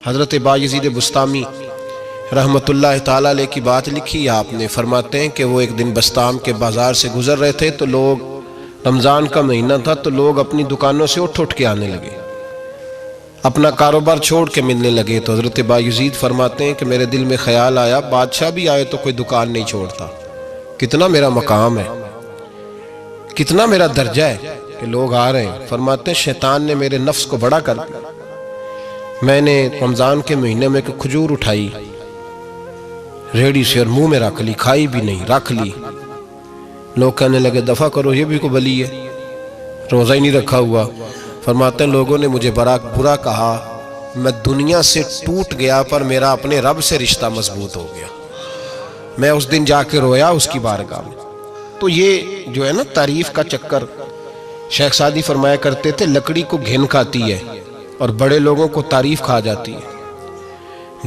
حضرت بایزید بسطامی رحمتullah تعالی علیہ کی بات لکھی آپ نے، فرماتے ہیں کہ وہ ایک دن بسطام کے بازار سے گزر رہے تھے تو لوگ، رمضان کا مہینہ تھا تو لوگ اپنی دکانوں سے اٹھ کے آنے لگے، اپنا کاروبار چھوڑ کے ملنے لگے۔ تو حضرت بایزید فرماتے ہیں کہ میرے دل میں خیال آیا، بادشاہ بھی آئے تو کوئی دکان نہیں چھوڑتا، کتنا میرا مقام ہے، کتنا میرا درجہ ہے کہ لوگ آ رہے ہیں۔ فرماتے ہیں شیطان نے میرے نفس کو بڑا کر دیا، میں نے رمضان کے مہینے میں کہ کھجور اٹھائی ریڑی سے اور منہ میں رکھ لی، کھائی بھی نہیں، رکھ لی۔ لوگ کہنے لگے دفع کرو، یہ بھی کو بلی ہے، روزہ ہی نہیں رکھا ہوا۔ فرماتے ہیں لوگوں نے مجھے برا کہا، میں دنیا سے ٹوٹ گیا پر میرا اپنے رب سے رشتہ مضبوط ہو گیا۔ میں اس دن جا کے رویا اس کی بارگاہ میں۔ تو یہ جو ہے نا تعریف کا چکر، شیخ سعدی فرمایا کرتے تھے لکڑی کو گھن کھاتی ہے اور بڑے لوگوں کو تعریف کھا جاتی ہے۔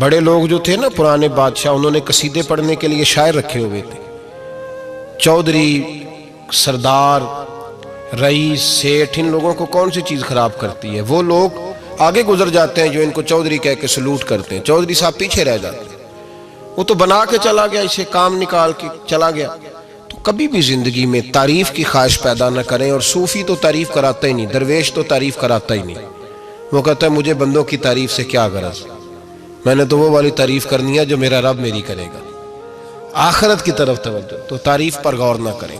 بڑے لوگ جو تھے نا پرانے بادشاہ، انہوں نے قصیدے پڑھنے کے لیے شاعر رکھے ہوئے تھے، چودھری، سردار، رئیس، سیٹھ، ان لوگوں کو کون سی چیز خراب کرتی ہے؟ وہ لوگ آگے گزر جاتے ہیں جو ان کو چودھری کہہ کے سلوٹ کرتے ہیں، چودھری صاحب پیچھے رہ جاتے ہیں، وہ تو بنا کے چلا گیا، اسے کام نکال کے چلا گیا۔ تو کبھی بھی زندگی میں تعریف کی خواہش پیدا نہ کریں، اور صوفی تو تعریف کراتا ہی نہیں، درویش تو تعریف کراتا ہی نہیں۔ وہ کہتا ہے مجھے بندوں کی تعریف سے کیا غرض، میں نے تو وہ والی تعریف کرنی ہے جو میرا رب میری کرے گا۔ آخرت کی طرف توجہ، تو تعریف پر غور نہ کریں،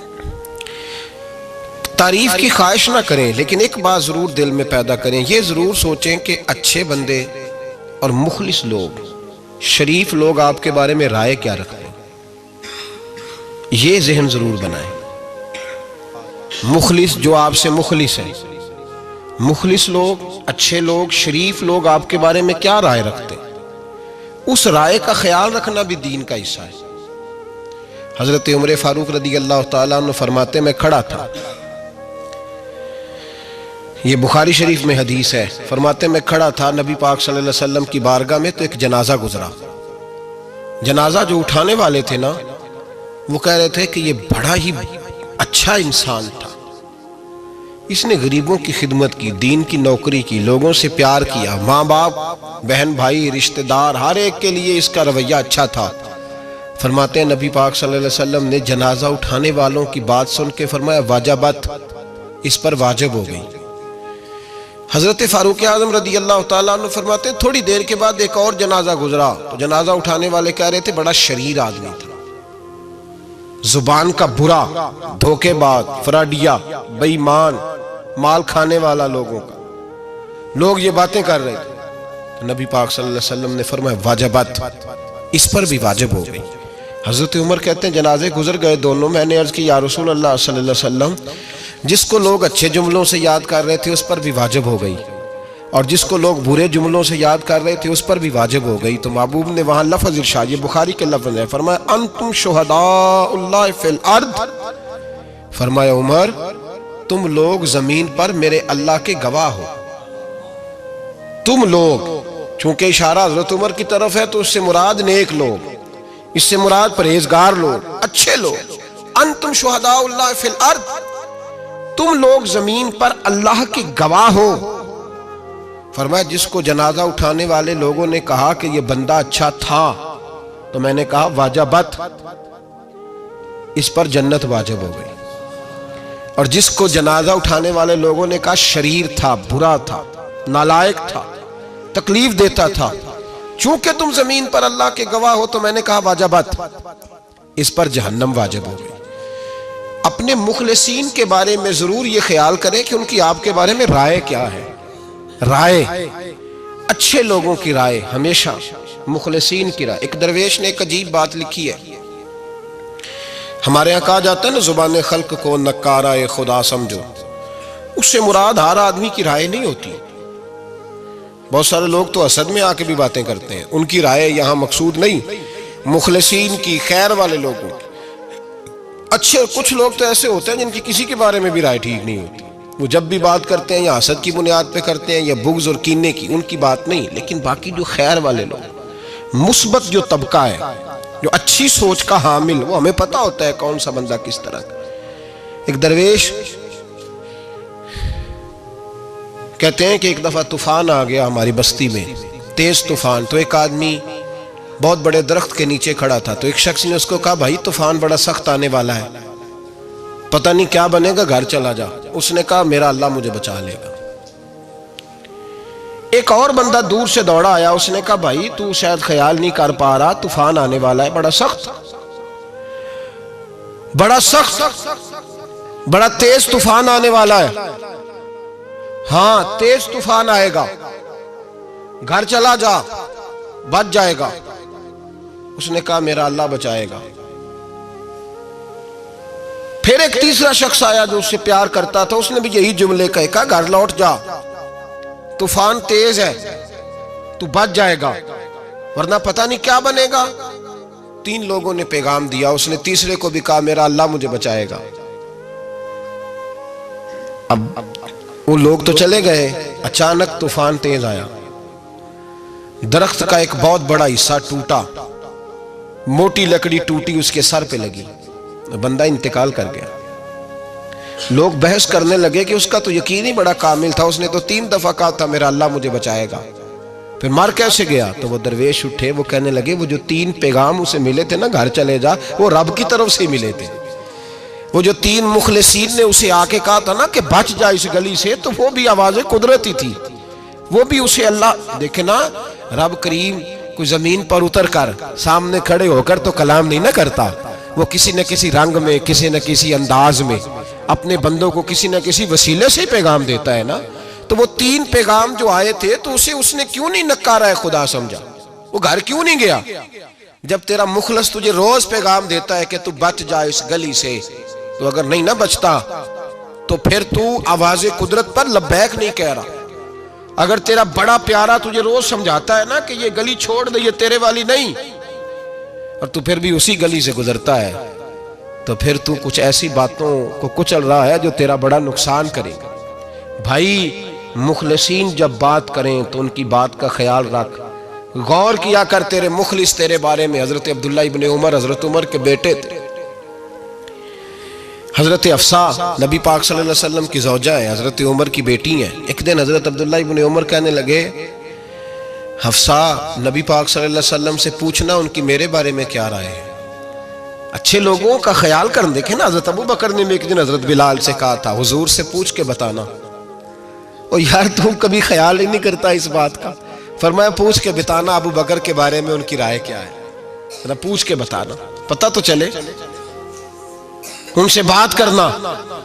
تعریف کی خواہش نہ کریں، لیکن ایک بات ضرور دل میں پیدا کریں، یہ ضرور سوچیں کہ اچھے بندے اور مخلص لوگ، شریف لوگ آپ کے بارے میں رائے کیا رکھتے ہیں، یہ ذہن ضرور بنائیں۔ مخلص جو آپ سے مخلص ہیں، مخلص لوگ، اچھے لوگ، شریف لوگ آپ کے بارے میں کیا رائے رکھتے ہیں، اس رائے کا خیال رکھنا بھی دین کا حصہ ہے۔ حضرت عمر فاروق رضی اللہ تعالیٰ عنہ فرماتے میں کھڑا تھا، یہ بخاری شریف میں حدیث ہے، فرماتے میں کھڑا تھا نبی پاک صلی اللہ علیہ وسلم کی بارگاہ میں، تو ایک جنازہ گزرا۔ جنازہ جو اٹھانے والے تھے نا، وہ کہہ رہے تھے کہ یہ بڑا ہی اچھا انسان تھا، اس نے غریبوں کی خدمت کی، دین کی نوکری کی، لوگوں سے پیار کیا، ماں باپ، بہن بھائی، رشتہ دار، ہر ایک کے لیے اس کا رویہ اچھا تھا۔ فرماتے ہیں نبی پاک صلی اللہ علیہ وسلم نے جنازہ اٹھانے والوں کی بات سن کے فرمایا واجبت، اس پر واجب ہو گئی۔ حضرت فاروق اعظم رضی اللہ تعالیٰ عنہ فرماتے ہیں تھوڑی دیر کے بعد ایک اور جنازہ گزرا، تو جنازہ اٹھانے والے کہہ رہے تھے بڑا شریر آدمی تھا، زبان کا برا، دھوکے باز، فراڈیا، بے ایمان، مال کھانے والا لوگوں کا، لوگ یہ باتیں کر رہے تھے۔ تو نبی پاک صلی اللہ علیہ وسلم نے فرمایا واجبت، اس پر بھی واجب ہو گئی۔ حضرت عمر کہتے ہیں جنازے گزر گئے دونوں، میں نے عرض کی یا رسول اللہ صلی اللہ علیہ وسلم، جس کو لوگ اچھے جملوں سے یاد کر رہے تھے اس پر بھی واجب ہو گئی، اور جس کو لوگ برے جملوں سے یاد کر رہے تھے اس پر بھی واجب ہو گئی۔ تو محبوب نے وہاں لفظ ارشاد، یہ بخاری کے لفظ ہے، فرمایا انتم شہداء اللہ فی الارض، فرمایا عمر تم لوگ زمین پر میرے اللہ کے گواہ ہو، تم لوگ، چونکہ اشارہ حضرت عمر کی طرف ہے تو اس سے مراد نیک لوگ، اس سے مراد پرہیزگار لوگ، اچھے لوگ۔ انتم شہداء اللہ فی الارض، تم لوگ زمین پر اللہ کے گواہ ہو۔ فرمایا جس کو جنازہ اٹھانے والے لوگوں نے کہا کہ یہ بندہ اچھا تھا، تو میں نے کہا واجبت، اس پر جنت واجب ہو گئی، اور جس کو جنازہ اٹھانے والے لوگوں نے کہا شریر تھا، برا تھا، نالائق تھا، تکلیف دیتا تھا، چونکہ تم زمین پر اللہ کے گواہ ہو، تو میں نے کہا واجبت، اس پر جہنم واجب ہو گئی۔ اپنے مخلصین کے بارے میں ضرور یہ خیال کریں کہ ان کی آپ کے بارے میں رائے کیا ہے، رائے، اچھے لوگوں کی رائے، ہمیشہ مخلصین کی رائے۔ ایک درویش نے ایک عجیب بات لکھی ہے، ہمارے یہاں کہا جاتا ہے نا زبان خلق کو نکارہ خدا سمجھو، اس سے مراد ہر آدمی کی رائے نہیں ہوتی۔ بہت سارے لوگ تو حسد میں آ کے بھی باتیں کرتے ہیں، ان کی رائے یہاں مقصود نہیں، مخلصین کی، خیر والے لوگوں کی، اچھے۔ کچھ لوگ تو ایسے ہوتے ہیں جن کی کسی کے بارے میں بھی رائے ٹھیک نہیں ہوتی، وہ جب بھی بات کرتے ہیں یا حسد کی بنیاد پہ کرتے ہیں یا بغض اور کینے کی، ان کی بات نہیں۔ لیکن باقی جو خیر والے لوگ، مثبت جو طبقہ ہے، جو اچھی سوچ کا حامل، وہ ہمیں پتہ ہوتا ہے کون سا بندہ کس طرح کا۔ ایک درویش کہتے ہیں کہ ایک دفعہ طوفان آ گیا ہماری بستی میں، تیز طوفان. تو ایک آدمی بہت بڑے درخت کے نیچے کھڑا تھا, تو ایک شخص نے اس کو کہا بھائی طوفان بڑا سخت آنے والا ہے, پتہ نہیں کیا بنے گا, گھر چلا جا. اس نے کہا میرا اللہ مجھے بچا لے گا. ایک اور بندہ دور سے دوڑا آیا, اس نے کہا بھائی تو شاید خیال نہیں کر پا رہا, طوفان آنے والا ہے بڑا سخت, بڑا تیز طوفان آنے والا ہے. ہاں تیز طوفان آئے گا, گھر چلا جا, بچ جائے گا. اس نے کہا میرا اللہ بچائے گا. پھر ایک تیسرا شخص آیا جو اس سے پیار کرتا تھا, اس نے بھی یہی جملے کہا گھر لوٹ جا, طوفان تیز ہے, تو بچ جائے گا, ورنہ پتہ نہیں کیا بنے گا. 3 لوگوں نے پیغام دیا, اس نے تیسرے کو بھی کہا میرا اللہ مجھے بچائے گا. اب وہ لوگ تو چلے گئے, اچانک طوفان تیز آیا, درخت کا ایک بہت بڑا حصہ ٹوٹا, موٹی لکڑی ٹوٹی, اس کے سر پہ لگی, بندہ انتقال کر گیا. لوگ بحث کرنے لگے کہ اس کا تو یقین ہی بڑا کامل تھا, اس نے تو 3 دفعہ کہا تھا میرا اللہ مجھے بچائے گا, پھر مر کیسے گیا؟ تو وہ درویش اٹھے, وہ کہنے لگے وہ جو 3 پیغام اسے ملے تھے نا گھر چلے جا, وہ رب کی طرف سے ملے تھے. وہ جو 3 مخلصین نے اسے آ کے کہا تھا نا کہ بچ جا اس گلی سے, تو وہ بھی آواز قدرتی تھی, وہ بھی اسے اللہ. دیکھے نا رب کریم کوئی زمین پر اتر کر سامنے کھڑے ہو کر تو کلام نہیں نہ کرتا, وہ کسی نہ کسی رنگ میں, کسی نہ کسی انداز میں اپنے بندوں کو کسی نہ کسی وسیلے سے پیغام دیتا ہے نا. تو وہ 3 پیغام جو آئے تھے, تو اسے اس نے کیوں نہیں نکارا ہے خدا سمجھا, وہ گھر کیوں نہیں گیا؟ جب تیرا مخلص تجھے روز پیغام دیتا ہے کہ تو بچ جا اس گلی سے, تو اگر نہیں نہ بچتا تو پھر تو آواز قدرت پر لبیک نہیں کہہ رہا. اگر تیرا بڑا پیارا تجھے روز سمجھاتا ہے نا کہ یہ گلی چھوڑ دے, یہ تیرے والی نہیں, اور تو پھر بھی اسی گلی سے گزرتا ہے, تو پھر تو کچھ ایسی باتوں کو کچل رہا ہے جو تیرا بڑا نقصان کرے گا. بھائی مخلصین جب بات کریں تو ان کی بات کا خیال رکھ, غور کیا کر. تیرے مخلص تیرے بارے میں حضرت عبداللہ ابن عمر, حضرت عمر کے بیٹے تھے, حضرت حفصہ نبی پاک صلی اللہ علیہ وسلم کی زوجہ ہے, حضرت عمر کی بیٹی ہیں. ایک دن حضرت عبداللہ ابن عمر کہنے لگے حفصہ نبی پاک صلی اللہ علیہ وسلم سے پوچھنا ان کی میرے بارے میں کیا رائے ہے, اچھے لوگوں کا خیال کر. دیکھیں نا حضرت ابو بکر نے ایک دن حضرت بلال سے کہا تھا حضور سے پوچھ کے بتانا, اور یار تم کبھی خیال ہی نہیں کرتا اس بات کا. فرمایا پوچھ کے بتانا ابو بکر کے بارے میں ان کی رائے کیا ہے, پوچھ کے بتانا, پتہ تو چلے, ان سے بات کرنا.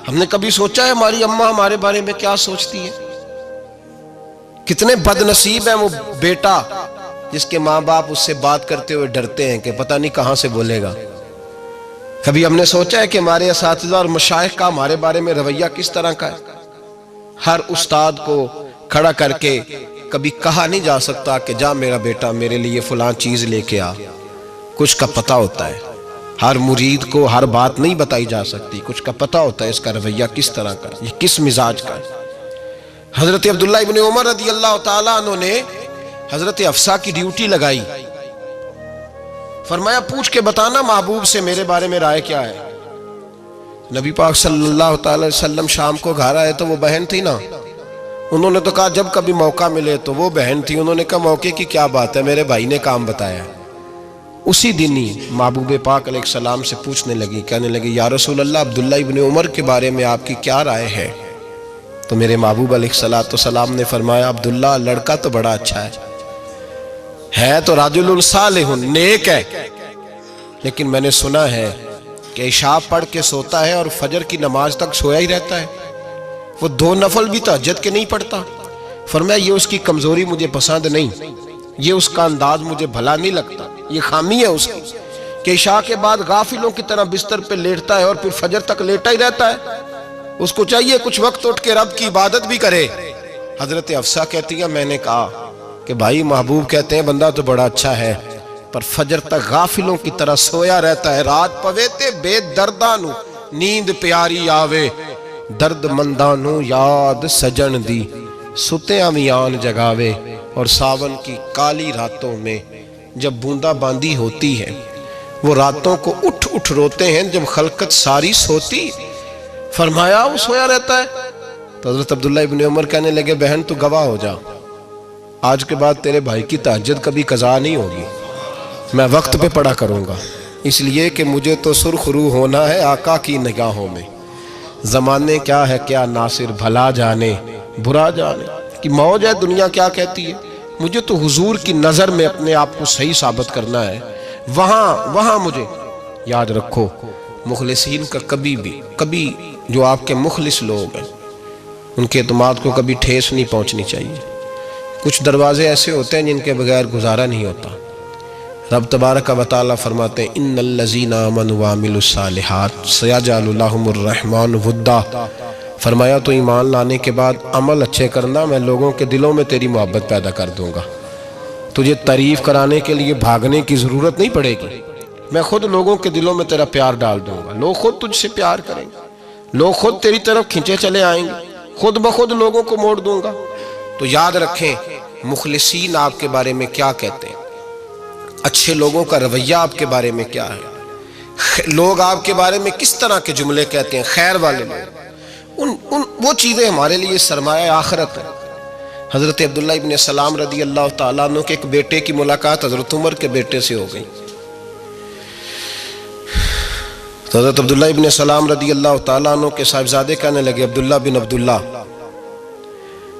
ہم نے کبھی سوچا ہے ہماری اماں ہمارے بارے میں کیا سوچتی ہے؟ کتنے بد نصیب ہیں وہ بیٹا جس کے ماں باپ اس سے بات کرتے ہوئے ڈرتے ہیں کہ پتہ نہیں کہاں سے بولے گا. کبھی ہم نے سوچا ہے کہ ہمارے اساتذہ اور مشائخ کا ہمارے بارے میں رویہ کس طرح کا ہے؟ ہر استاد کو کھڑا کر کے کبھی کہا نہیں جا سکتا کہ جا میرا بیٹا میرے لیے فلاں چیز لے کے آ, کچھ کا پتہ ہوتا ہے. ہر مرید کو ہر بات نہیں بتائی جا سکتی, کچھ کا پتہ ہوتا ہے اس کا رویہ کس طرح کا, یہ کس مزاج کا ہے. حضرت عبداللہ ابن عمر رضی اللہ تعالیٰ عنہ نے حضرت حفصہ کی ڈیوٹی لگائی, فرمایا پوچھ کے بتانا محبوب سے میرے بارے میں رائے کیا ہے. نبی پاک صلی اللہ تعالی وسلم شام کو گھر آئے تو وہ بہن تھی نا, انہوں نے تو کہا جب کبھی موقع ملے تو وہ بہن تھی, انہوں نے کہا موقع کی کیا بات ہے, میرے بھائی نے کام بتایا. اسی دن ہی محبوب پاک علیہ السلام سے پوچھنے لگی, کہنے لگی یا رسول اللہ عبداللہ ابن عمر کے بارے میں آپ کی کیا رائے ہے؟ تو میرے محبوب علیہ السلام نے فرمایا عبداللہ لڑکا تو بڑا اچھا ہے تو رجل صالح نیک ہے, لیکن میں نے سنا ہے کہ عشاء پڑھ کے سوتا ہے اور فجر کی نماز تک سویا ہی رہتا ہے, وہ 2 نفل بھی تہجد کے نہیں پڑھتا. فرمایا یہ اس کی کمزوری مجھے پسند نہیں, یہ اس کا انداز مجھے بھلا نہیں لگتا, یہ خامی ہے اس کی کہ عشاء کے بعد غافلوں کی طرح بستر پہ لیٹتا ہے اور پھر فجر تک لیٹا ہی رہتا ہے. اس کو چاہیے کچھ وقت اٹھ کے رب کی عبادت بھی کرے. حضرت حفصہ کہتی ہے میں نے کہا کہ بھائی محبوب کہتے ہیں بندہ تو بڑا اچھا ہے پر فجر تک غافلوں کی طرح سویا رہتا ہے. رات پویتے بے دردانو نیند پیاری آوے, درد مندانو یاد سجن دی ستیاں میان جگاوے. اور ساون کی کالی راتوں میں جب بوندا باندی ہوتی ہے وہ راتوں کو اٹھ اٹھ روتے ہیں جب خلقت ساری سوتی. فرمایا وہ سویا رہتا ہے. تو حضرت عبداللہ ابن عمر کہنے لگے بہن تو گواہ ہو جا, آج کے بعد تیرے بھائی کی تہجد کبھی قضا نہیں ہوگی، میں وقت پہ پڑھا کروں گا، اس لیے کہ مجھے تو سرخ روح ہونا ہے آقا کی نگاہوں میں۔ زمانے کیا ہے کیا ناصر، بھلا جانے برا جانے کہ موج ہے دنیا کیا کہتی ہے، مجھے تو حضور کی نظر میں اپنے آپ کو صحیح ثابت کرنا ہے۔ وہاں مجھے یاد رکھو، مخلصین کا کبھی جو آپ کے مخلص لوگ ہیں ان کے اعتماد کو کبھی ٹھیس نہیں پہنچنی چاہیے۔ کچھ دروازے ایسے ہوتے ہیں جن کے بغیر گزارا نہیں ہوتا۔ رب تبارک و تعالیٰ فرماتے ہیں ان الذین آمنوا وعملوا الصالحات سیجعل لهم الرحمن ودا، فرمایا تو ایمان لانے کے بعد عمل اچھے کرنا، میں لوگوں کے دلوں میں تیری محبت پیدا کر دوں گا۔ تجھے تعریف کرانے کے لیے بھاگنے کی ضرورت نہیں پڑے گی، میں خود لوگوں کے دلوں میں تیرا پیار ڈال دوں گا، لوگ خود تجھ سے پیار کریں گے، لوگ خود تیری طرف کھنچے چلے آئیں گے، خود بخود لوگوں کو موڑ دوں گا۔ تو یاد رکھیں مخلصین آپ کے بارے میں کیا کہتے ہیں، اچھے لوگوں کا رویہ آپ کے بارے میں کیا ہے، لوگ آپ کے بارے میں کس طرح کے جملے کہتے ہیں، خیر والے لوگ، وہ چیزیں ہمارے لیے سرمایہ آخرت ہے۔ حضرت عبداللہ ابن سلام رضی اللہ تعالیٰ عنہ کے ایک بیٹے کی ملاقات حضرت عمر کے بیٹے سے ہو گئی۔ تو حضرت عبداللہ ابن سلام رضی اللہ تعالیٰ عنہ کے صاحبزادے کہنے لگے عبداللہ بن عبداللہ،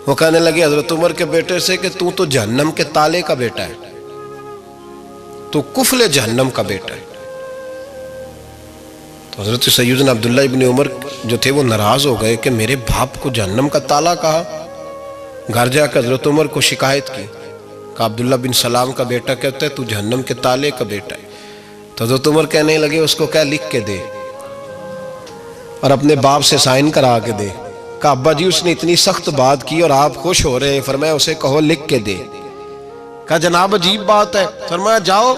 وہ کہنے لگے حضرت عمر کے بیٹے سے کہ تو جہنم کے تالے کا بیٹا ہے، تو کفل جہنم کا بیٹا ہے۔ تو حضرت سیدنا عبداللہ ابن عمر جو تھے وہ ناراض ہو گئے کہ میرے باپ کو جہنم کا تالا کہا۔ گھر جا کر حضرت عمر کو شکایت کی، کہ عبداللہ بن سلام کا بیٹا کہتا ہے تو جہنم کے تالے کا بیٹا ہے۔ تو حضرت عمر کہنے لگے اس کو کیا لکھ کے دے اور اپنے باپ سے سائن کرا کے دے۔ کہا ابا جی اس نے اتنی سخت بات کی اور آپ خوش ہو رہے ہیں، فرمایا اسے کہو لکھ کے دے۔ کہا جناب عجیب بات ہے، فرمایا جاؤ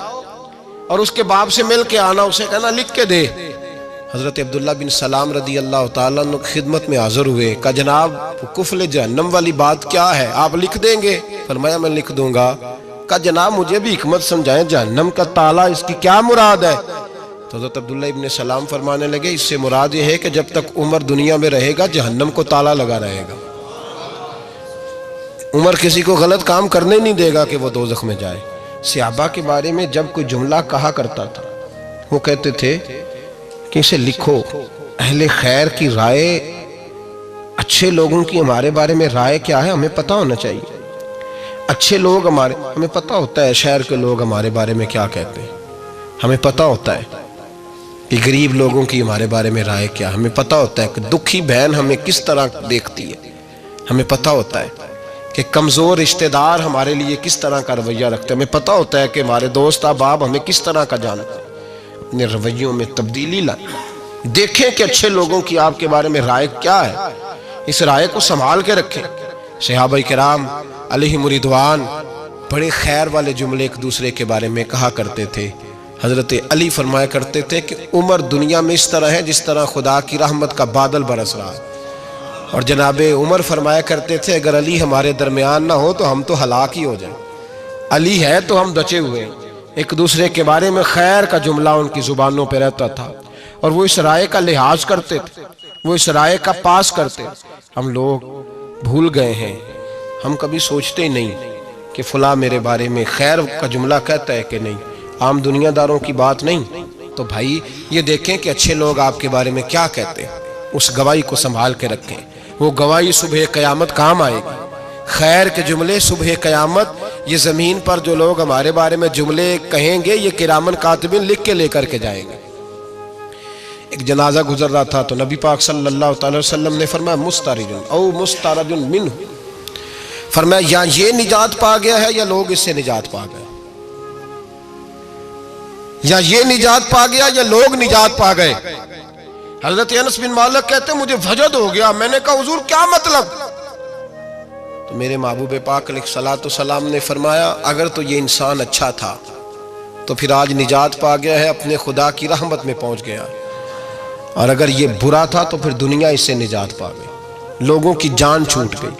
اور اس کے باپ سے مل کے آنا، اسے کہنا لکھ کے دے۔ حضرت عبداللہ بن سلام رضی اللہ تعالیٰ عنہ خدمت میں حاضر ہوئے، کہا جناب کفل جہنم والی بات کیا ہے، آپ لکھ دیں گے؟ فرمایا میں لکھ دوں گا۔ کہا جناب مجھے بھی حکمت سمجھائیں، جہنم کا تالا اس کی کیا مراد ہے؟ تو حضرت عبداللہ ابن سلام فرمانے لگے اس سے مراد یہ ہے کہ جب تک عمر دنیا میں رہے گا جہنم کو تالا لگا رہے گا، عمر کسی کو غلط کام کرنے نہیں دے گا کہ وہ دوزخ میں جائے۔ صحابہ کے بارے میں جب کوئی جملہ کہا کرتا تھا وہ کہتے تھے کہ اسے لکھو، اہل خیر کی رائے، اچھے لوگوں کی ہمارے بارے میں رائے کیا ہے ہمیں پتہ ہونا چاہیے۔ اچھے لوگ ہمیں پتہ ہوتا ہے شہر کے لوگ ہمارے بارے میں کیا کہتے ہیں، ہمیں پتہ ہوتا ہے کہ غریب لوگوں کی ہمارے بارے میں رائے کیا، ہمیں پتہ ہوتا ہے کہ دکھی بہن ہمیں کس طرح دیکھتی ہے، ہمیں پتہ ہوتا ہے کہ کمزور رشتہ دار ہمارے لیے کس طرح کا رویہ رکھتے ہیں، ہمیں پتہ ہوتا ہے کہ ہمارے دوست احباب ہمیں کس طرح کا جانتے ہیں۔ اپنے رویوں میں تبدیلی لائیں، دیکھیں کہ اچھے لوگوں کی آپ کے بارے میں رائے کیا ہے، اس رائے کو سنبھال کے رکھیں۔ صحابہ کرام علیہم رضوان بڑے خیر والے جملے ایک دوسرے کے بارے میں کہا کرتے تھے۔ حضرت علی فرمایا کرتے تھے کہ عمر دنیا میں اس طرح ہے جس طرح خدا کی رحمت کا بادل برس رہا ہے، اور جناب عمر فرمایا کرتے تھے اگر علی ہمارے درمیان نہ ہو تو ہم تو ہلاک ہی ہو جائیں، علی ہے تو ہم بچے ہوئے ہیں۔ ایک دوسرے کے بارے میں خیر کا جملہ ان کی زبانوں پہ رہتا تھا، اور وہ اس رائے کا لحاظ کرتے تھے، وہ اس رائے کا پاس کرتے۔ ہم لوگ بھول گئے ہیں، ہم کبھی سوچتے نہیں کہ فلاں میرے بارے میں خیر کا جملہ کہتا ہے کہ نہیں، عام دنیا داروں کی بات نہیں۔ تو بھائی یہ دیکھیں کہ اچھے لوگ آپ کے بارے میں کیا کہتے ہیں، اس گواہی کو سنبھال کے رکھیں، وہ گواہی صبح قیامت کام آئے گی۔ خیر کے جملے صبح قیامت، یہ زمین پر جو لوگ ہمارے بارے میں جملے کہیں گے یہ کرامن کاتبین لکھ کے لے کر کے جائیں گے۔ ایک جنازہ گزر رہا تھا تو نبی پاک صلی اللہ تعالی وسلم نے فرمایا مسترج او مسترج منہ، فرمایا یا یہ نجات پا گیا ہے یا لوگ اس سے نجات پا گئے، یا یہ نجات پا گیا یا لوگ نجات پا گئے۔ حضرت انس بن مالک کہتے مجھے وجد ہو گیا، میں نے کہا حضور کیا مطلب؟ تو میرے محبوب پاک علیہ الصلوۃ والسلام نے فرمایا اگر تو یہ انسان اچھا تھا تو پھر آج نجات پا گیا ہے، اپنے خدا کی رحمت میں پہنچ گیا، اور اگر یہ برا تھا تو پھر دنیا اس سے نجات پا گئی۔ لوگوں کی جان چھوٹ گئی،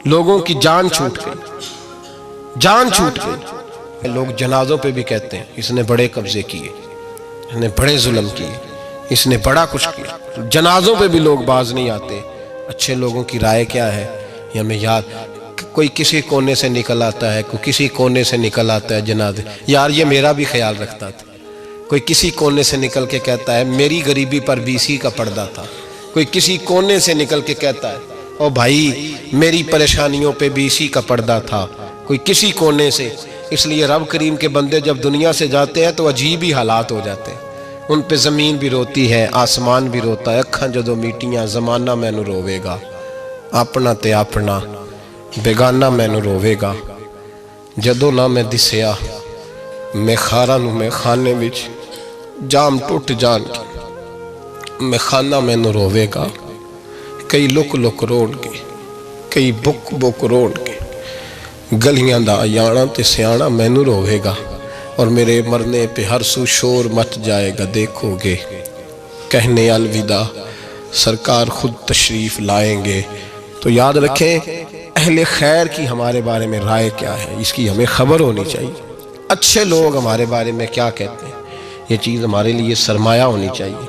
لوگوں کی جان چھوٹ گئی، جان چھوٹ گئی۔ لوگ جنازوں پہ بھی کہتے ہیں اس نے بڑے قبضے کیے، اس نے بڑے ظلم کیے، اس نے بڑا کچھ کیا۔ جنازوں پہ بھی لوگ باز نہیں آتے۔ اچھے لوگوں کی رائے کیا ہے یہ ہمیں یاد، کوئی کسی کونے سے نکل آتا ہے، کوئی کسی کونے سے نکل آتا ہے جنازے. یار یہ میرا بھی خیال رکھتا تھا. کوئی کسی کونے سے نکل کے کہتا ہے میری غریبی پر BC کا پردہ تھا. کوئی کسی کونے سے نکل کے کہتا ہے او بھائی میری پریشانیوں پہ BC کا پردہ تھا. کوئی کسی کونے سے. اس لیے رب کریم کے بندے جب دنیا سے جاتے ہیں تو عجیب ہی حالات ہو جاتے ہیں. ان پہ زمین بھی روتی ہے، آسمان بھی روتا ہے. اکھاں جدو میٹیاں زمانہ مینوں روے گا، اپنا تے اپنا بیگانہ مینوں روے گا. جدو نہ میں دسیا میں خارا نو میں خانے وچ جام ٹوٹ جان کے میں خانہ مینوں روے گا. کئی لک لک روڑ کے، کئی بک بک روڑ کے گلیاں دا یانا تے سیانا مینوں روے گا. اور میرے مرنے پہ ہر سو شور مچ جائے گا، دیکھو گے کہنے الوداع سرکار خود تشریف لائیں گے. تو یاد رکھیں اہل خیر کی ہمارے بارے میں رائے کیا ہے، اس کی ہمیں خبر ہونی چاہیے. اچھے لوگ ہمارے بارے میں کیا کہتے ہیں، یہ چیز ہمارے لیے سرمایہ ہونی چاہیے.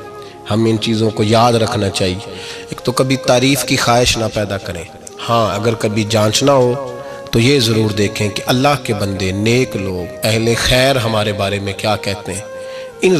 ہم ان چیزوں کو یاد رکھنا چاہیے. ایک تو کبھی تعریف کی خواہش نہ پیدا کریں. ہاں اگر کبھی جانچنا ہو تو یہ ضرور دیکھیں کہ اللہ کے بندے، نیک لوگ، اہل خیر ہمارے بارے میں کیا کہتے ہیں. ان